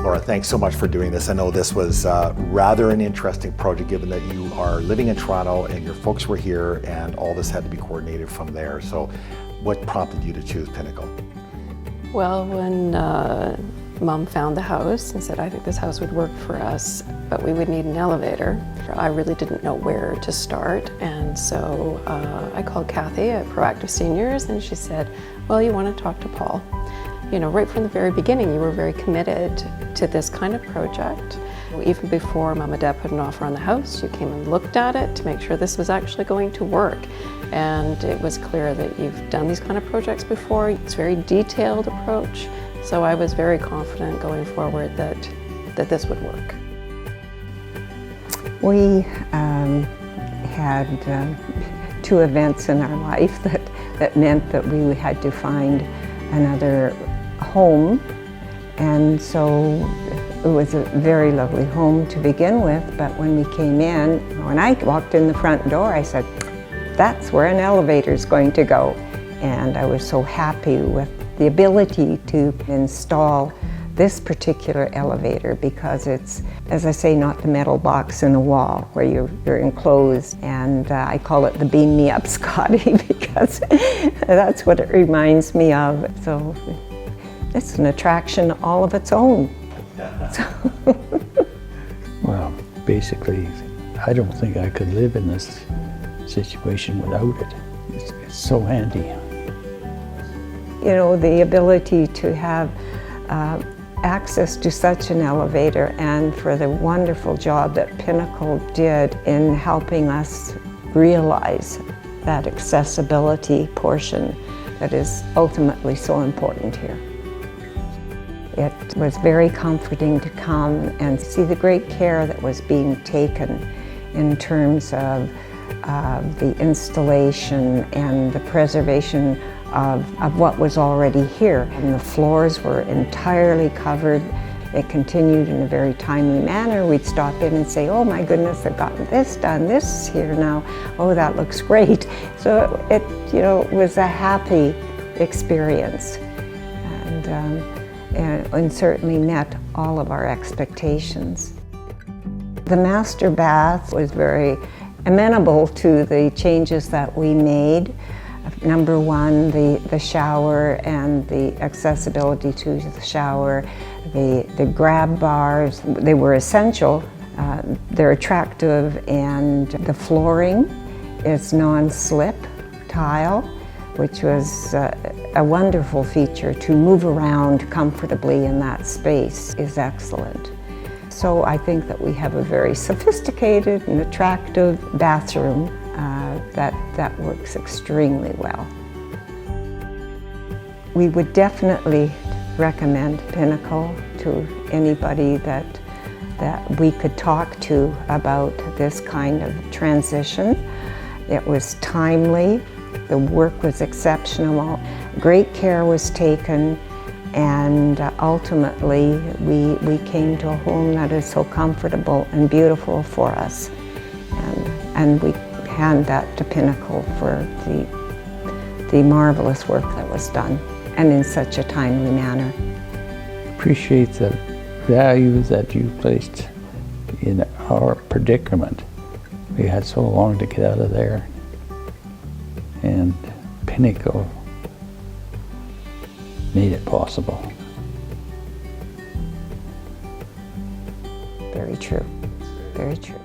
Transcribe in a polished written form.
Laura, thanks so much for doing this. I know this was rather an interesting project, given that you are living in Toronto and your folks were here and all this had to be coordinated from there. So what prompted you to choose Pinnacle? Well, when Mom found the house and said, I think this house would work for us, but we would need an elevator, I really didn't know where to start. And so I called Kathy at Proactive Seniors, and she said, well, you want to talk to Paul. You know, right from the very beginning, you were very committed to this kind of project. Even before Mom and Dad put an offer on the house, you came and looked at it to make sure this was actually going to work. And it was clear that you've done these kind of projects before. It's a very detailed approach. So I was very confident going forward that this would work. We had two events in our life that meant that we had to find another home, and so it was a very lovely home to begin with, but when we came in, when I walked in the front door, I said, that's where an elevator is going to go. And I was so happy with the ability to install this particular elevator because it's, as I say, not the metal box in the wall where you're enclosed. And I call it the Beam Me Up Scotty because that's what it reminds me of. So it's an attraction all of its own. Well, basically, I don't think I could live in this situation without it. It's so handy. You know, the ability to have access to such an elevator, and for the wonderful job that Pinnacle did in helping us realize that accessibility portion that is ultimately so important here. It was very comforting to come and see the great care that was being taken in terms of the installation and the preservation of what was already here. And the floors were entirely covered. It continued in a very timely manner. We'd stop in and say, oh my goodness, I've gotten this done, this is here now. Oh, that looks great. So it, you know, was a happy experience. And certainly met all of our expectations. The master bath was very amenable to the changes that we made. Number one, the shower and the accessibility to the shower, the grab bars, they were essential. They're attractive, and the flooring is non-slip tile, which was a wonderful feature to move around comfortably in that space is excellent. So I think that we have a very sophisticated and attractive bathroom that works extremely well. We would definitely recommend Pinnacle to anybody that we could talk to about this kind of transition. It was timely. The work was exceptional, great care was taken, and ultimately we came to a home that is so comfortable and beautiful for us. And we hand that to Pinnacle for the marvelous work that was done, and in such a timely manner. Appreciate the value that you placed in our predicament. We had so long to get out of there. And Pinnacle made it possible. Very true, very true.